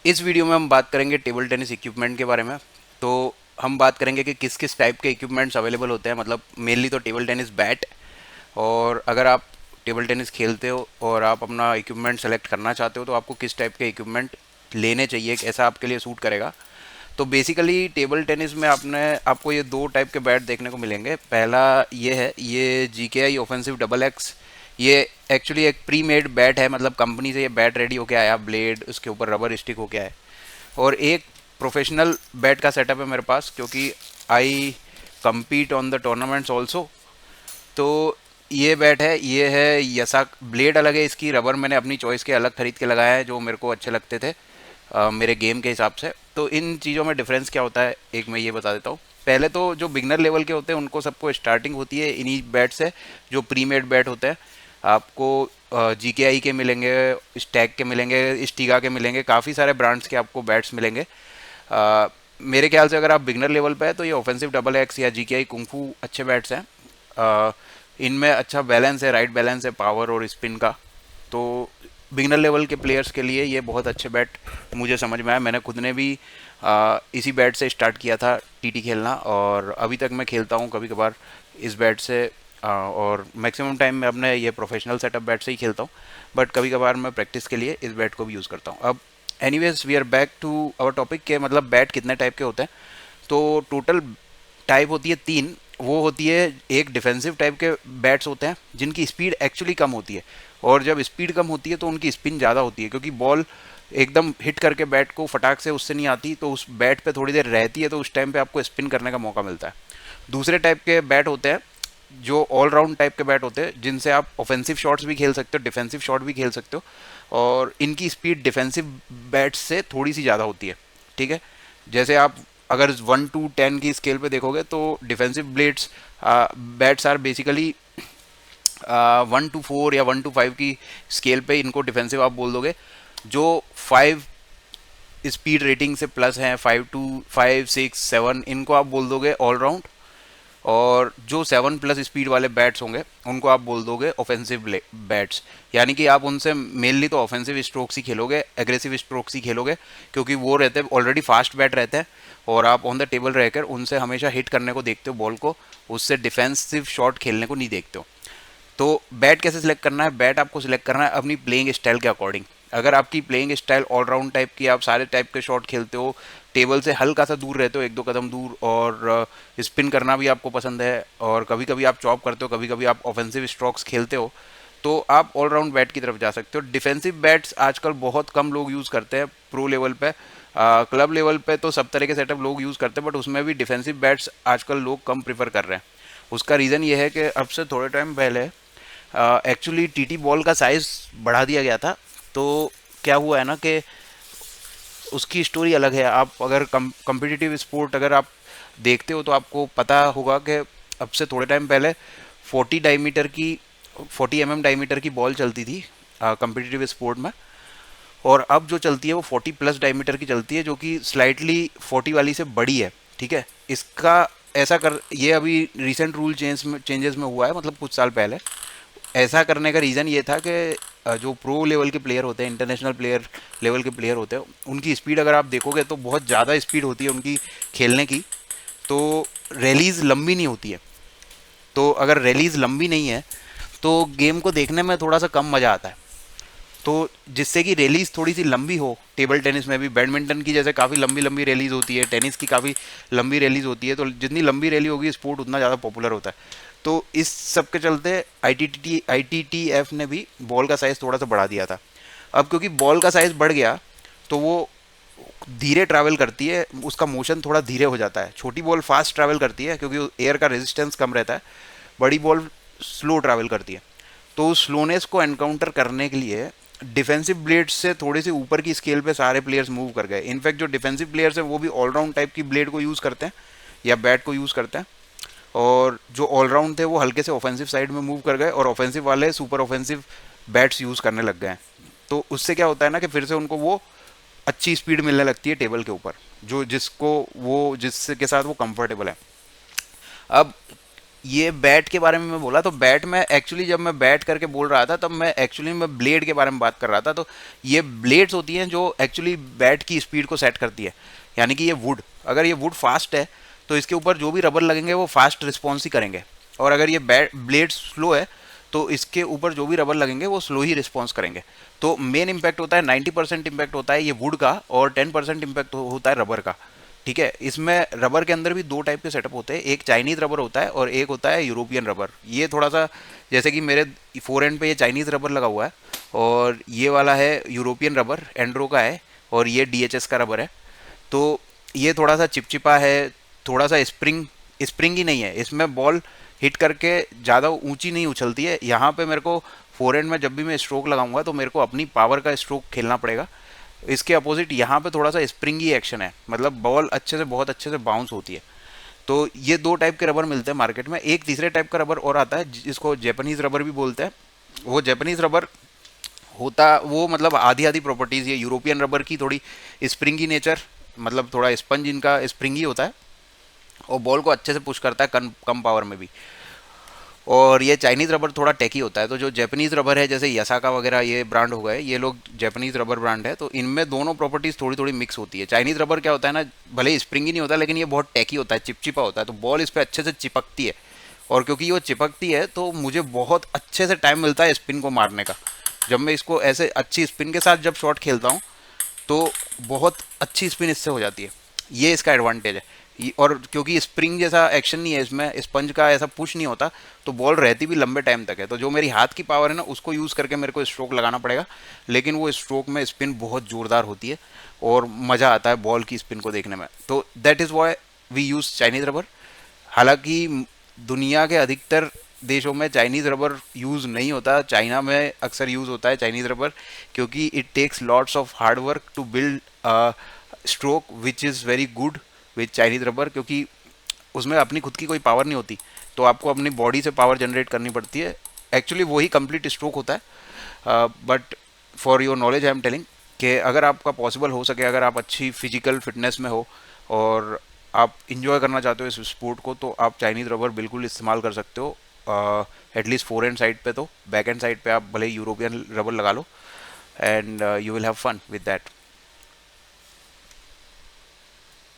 इस वीडियो में हम बात करेंगे टेबल टेनिस इक्विपमेंट के बारे में। तो हम बात करेंगे कि किस किस टाइप के इक्विपमेंट्स अवेलेबल होते हैं, मतलब मेनली तो टेबल टेनिस बैट। और अगर आप टेबल टेनिस खेलते हो और आप अपना इक्विपमेंट सेलेक्ट करना चाहते हो तो आपको किस टाइप के इक्विपमेंट लेने चाहिए, ऐसा आपके लिए सूट करेगा। तो बेसिकली टेबल टेनिस में आपको ये दो टाइप के बैट देखने को मिलेंगे। पहला ये है, ये GKI ऑफेंसिव डबल एक्स। ये एक्चुअली एक प्री मेड बैट है, मतलब कंपनी से ये बैट रेडी होके आया, ब्लेड उसके ऊपर रबर स्टिक होके आया। और एक प्रोफेशनल बैट का सेटअप है मेरे पास, क्योंकि आई compete on the tournaments also. तो ये बैट है, ये है यसा। ब्लेड अलग है इसकी, रबर मैंने अपनी चॉइस के अलग खरीद के लगाया है जो मेरे को अच्छे लगते थे मेरे गेम के हिसाब से। तो इन चीज़ों में डिफरेंस क्या होता है, एक मैं ये बता देता हूँ। पहले तो जो बिगनर लेवल के होते हैं उनको सबको स्टार्टिंग होती है इन्हीं बैट से, जो प्री मेड बैट होते हैं। आपको GKI के मिलेंगे, स्टैग के मिलेंगे, स्टीगा के मिलेंगे, काफ़ी सारे ब्रांड्स के आपको बैट्स मिलेंगे। मेरे ख्याल से अगर आप बिगनर लेवल पे है तो ये ऑफेंसिव डबल एक्स या GKI कुंफू अच्छे बैट्स हैं। इनमें अच्छा बैलेंस है, राइट बैलेंस है पावर और स्पिन का। तो बिगनर लेवल के प्लेयर्स के लिए ये बहुत अच्छे बैट मुझे समझ में आया। मैंने खुद ने भी इसी बैट से स्टार्ट किया था TT खेलना, और अभी तक मैं खेलता हूँ कभी कभार इस बैट से। और मैक्सिमम टाइम मैं अपने ये प्रोफेशनल सेटअप बैट से ही खेलता हूँ, बट कभी कभार मैं प्रैक्टिस के लिए इस बैट को भी यूज़ करता हूँ। अब anyways we are back to our topic के, मतलब बैट कितने टाइप के होते हैं। तो टोटल टाइप होती है तीन। वो होती है, एक डिफेंसिव टाइप के बैट्स होते हैं जिनकी स्पीड एक्चुअली कम होती है, और जब स्पीड कम होती है तो उनकी स्पिन ज़्यादा होती है, क्योंकि बॉल एकदम हिट करके बैट को फटाक से उससे नहीं आती, तो उस बैट पे थोड़ी देर रहती है, तो उस टाइम पे आपको स्पिन करने का मौका मिलता है। दूसरे टाइप के बैट होते हैं जो ऑलराउंड टाइप के बैट होते हैं, जिनसे आप ऑफेंसिव शॉट्स भी खेल सकते हो, डिफेंसिव शॉट भी खेल सकते हो, और इनकी स्पीड डिफेंसिव बैट्स से थोड़ी सी ज़्यादा होती है। ठीक है, जैसे आप अगर 1 to 10 की स्केल पे देखोगे तो defensive blades bats are basically 1 to 4 या 1 to 5 की स्केल पे इनको डिफेंसिव आप बोल दोगे। जो 5 स्पीड रेटिंग से प्लस हैं, 5 to 5 6 7, इनको आप बोल दोगे ऑलराउंड। और जो 7+ स्पीड वाले बैट्स होंगे उनको आप बोल दोगे ऑफेंसिव बैट्स। यानी कि आप उनसे मेनली तो ऑफेंसिव स्ट्रोक्स ही खेलोगे, एग्रेसिव स्ट्रोक्स ही खेलोगे, क्योंकि वो रहते हैं ऑलरेडी फास्ट बैट रहते हैं, और आप ऑन द टेबल रहकर उनसे हमेशा हिट करने को देखते हो बॉल को, उससे डिफेंसिव शॉट खेलने को नहीं देखते हो। तो बैट कैसे सिलेक्ट करना है, बैट आपको सिलेक्ट करना है अपनी प्लेइंग स्टाइल के अकॉर्डिंग। अगर आपकी प्लेइंग स्टाइल ऑलराउंड टाइप की, आप सारे टाइप के शॉट खेलते हो, टेबल से हल्का सा दूर रहते हो, 1 2 कदम दूर, और स्पिन करना भी आपको पसंद है, और कभी कभी आप चॉप करते हो, कभी कभी आप ऑफेंसिव स्ट्रोक्स खेलते हो, तो आप ऑलराउंड बैट की तरफ जा सकते हो। डिफेंसिव बैट्स आजकल बहुत कम लोग यूज़ करते हैं प्रो लेवल पे। क्लब लेवल पे तो सब तरह के सेटअप लोग यूज़ करते हैं, बट उसमें भी डिफेंसिव बैट्स आजकल लोग कम प्रीफर कर रहे हैं। उसका रीज़न ये है कि अब से थोड़े टाइम पहले एक्चुअली TT बॉल का साइज़ बढ़ा दिया गया था। तो क्या हुआ है ना कि उसकी स्टोरी अलग है। आप अगर कम्पिटिटिव स्पोर्ट अगर आप देखते हो तो आपको पता होगा कि अब से थोड़े टाइम पहले 40 mm डायमीटर की बॉल चलती थी कम्पिटिटिव स्पोर्ट में, और अब जो चलती है वो 40+ डायमीटर की चलती है, जो कि स्लाइटली 40 वाली से बड़ी है। ठीक है, इसका ऐसा कर ये अभी रिसेंट रूल चेंजेस में हुआ है, मतलब कुछ साल पहले। ऐसा करने का रीज़न ये था कि जो प्रो लेवल के प्लेयर होते हैं, इंटरनेशनल प्लेयर लेवल के प्लेयर होते हैं, उनकी स्पीड अगर आप देखोगे तो बहुत ज़्यादा स्पीड होती है उनकी खेलने की। तो रैलीज लंबी नहीं होती है। तो अगर रैलीज लंबी नहीं है तो गेम को देखने में थोड़ा सा कम मज़ा आता है। तो जिससे कि रैलीज थोड़ी सी लंबी हो, टेबल टेनिस में भी बैडमिंटन की जैसे काफ़ी लंबी लंबी रैलीज होती है, टेनिस की काफ़ी लंबी रैलीज होती है, तो जितनी लंबी रैली होगी स्पोर्ट उतना ज़्यादा पॉपुलर होता है। तो इस सब के चलते ITTF ने भी बॉल का साइज़ थोड़ा सा बढ़ा दिया था। अब क्योंकि बॉल का साइज़ बढ़ गया तो वो धीरे ट्रैवल करती है, उसका मोशन थोड़ा धीरे हो जाता है। छोटी बॉल फास्ट ट्रैवल करती है क्योंकि एयर का रेजिस्टेंस कम रहता है, बड़ी बॉल स्लो ट्रैवल करती है। तो उस स्लोनेस को एनकाउंटर करने के लिए डिफेंसिव ब्लेड से थोड़े से ऊपर की स्केल पे सारे प्लेयर्स मूव कर गए। इनफैक्ट जो डिफेंसिव प्लेयर्स हैं वो भी ऑलराउंड टाइप की ब्लेड को यूज़ करते हैं या बैट को यूज़ करते हैं, और जो ऑलराउंड थे वो हल्के से ऑफेंसिव साइड में मूव कर गए, और ऑफेंसिव वाले सुपर ऑफेंसिव बैट्स यूज़ करने लग गए हैं। तो उससे क्या होता है ना कि फिर से उनको वो अच्छी स्पीड मिलने लगती है टेबल के ऊपर, जो जिसको वो जिसके साथ वो कंफर्टेबल है। अब ये बैट के बारे में मैं बोला, तो बैट में एक्चुअली जब मैं बैट करके बोल रहा था तब मैं एक्चुअली मैं ब्लेड के बारे में बात कर रहा था। तो ये ब्लेड्स होती हैं जो एक्चुअली बैट की स्पीड को सेट करती है। यानी कि ये वुड, अगर ये वुड फास्ट है तो इसके ऊपर जो भी रबर लगेंगे वो फास्ट रिस्पॉन्स ही करेंगे, और अगर ये बैट ब्लेड स्लो है तो इसके ऊपर जो भी रबर लगेंगे वो स्लो ही रिस्पॉन्स करेंगे। तो मेन इम्पैक्ट होता है 90% इम्पैक्ट होता है ये वुड का, और 10% इम्पैक्ट होता है रबर का। ठीक है, इसमें रबर के अंदर भी दो टाइप के सेटअप होते हैं, एक चाइनीज रबर होता है और एक होता है यूरोपियन रबर। ये थोड़ा सा, जैसे कि मेरे फोर एंड पे ये चाइनीज रबर लगा हुआ है और ये वाला है यूरोपियन रबर, एंड्रो का है, और ये डीएचएस का रबर है। तो ये थोड़ा सा चिपचिपा है, थोड़ा सा स्प्रिंग स्प्रिंग ही नहीं है, इसमें बॉल हिट करके ज़्यादा ऊंची नहीं उछलती है। यहाँ पे मेरे को फोरहैंड में जब भी मैं स्ट्रोक लगाऊंगा तो मेरे को अपनी पावर का स्ट्रोक खेलना पड़ेगा। इसके अपोजिट यहाँ पे थोड़ा सा स्प्रिंगी एक्शन है, मतलब बॉल अच्छे से, बहुत अच्छे से बाउंस होती है। तो ये दो टाइप के रबर मिलते हैं मार्केट में। एक तीसरे टाइप का रबर और आता है जिसको जापानीज रबर भी बोलते हैं। वो जापानीज रबर होता वो मतलब आधी आधी प्रॉपर्टीज़, ये यूरोपियन रबर की थोड़ी स्प्रिंगी नेचर, मतलब थोड़ा स्पंज इनका स्प्रिंगी होता है और बॉल को अच्छे से पुश करता है कम कम पावर में भी। और ये चाइनीज़ रबर थोड़ा टेकी होता है। तो जो जापानीज़ रबर है जैसे यासाका वगैरह ये ब्रांड हो गए, ये लोग जापानीज़ रबर ब्रांड है, तो इनमें दोनों प्रॉपर्टीज़ थोड़ी थोड़ी मिक्स होती है। चाइनीज़ रबर क्या होता है ना, भले ही स्प्रिंग ही नहीं होता लेकिन ये बहुत टेकी होता है, चिपचिपा होता है, तो बॉल इस पर अच्छे से चिपकती है। और क्योंकि वो चिपकती है तो मुझे बहुत अच्छे से टाइम मिलता है स्पिन को मारने का। जब मैं इसको ऐसे अच्छी स्पिन के साथ जब शॉट खेलता हूँ तो बहुत अच्छी स्पिन इससे हो जाती है। ये इसका एडवांटेज है। और क्योंकि स्प्रिंग जैसा एक्शन नहीं है इसमें, स्पंज का ऐसा पुश नहीं होता, तो बॉल रहती भी लंबे टाइम तक है। तो जो मेरी हाथ की पावर है ना उसको यूज़ करके मेरे को स्ट्रोक लगाना पड़ेगा, लेकिन वो स्ट्रोक में स्पिन बहुत ज़ोरदार होती है और मज़ा आता है बॉल की स्पिन को देखने में। तो that is why we use Chinese rubber. हालांकि दुनिया के अधिकतर देशों में चाइनीज़ रबर यूज़ नहीं होता, चाइना में अक्सर यूज़ होता है चाइनीज़ रबर, क्योंकि it takes lots of hard work to build stroke which is very good with Chinese rubber, क्योंकि उसमें अपनी खुद की कोई पावर नहीं होती, तो आपको अपनी बॉडी से पावर जनरेट करनी पड़ती है। एक्चुअली वही कंप्लीट स्ट्रोक होता है। But for your knowledge I am telling कि अगर आपका पॉसिबल हो सके, अगर आप अच्छी फिजिकल फिटनेस में हो और आप इंजॉय करना चाहते हो इस स्पोर्ट को, तो आप चाइनीज़ रबर बिल्कुल इस्तेमाल कर सकते हो। एटलीस्ट फोर हैंड साइड पे, तो बैक हैंड साइड पे आप भले यूरोपियन रबर लगा लो and you will have fun with that.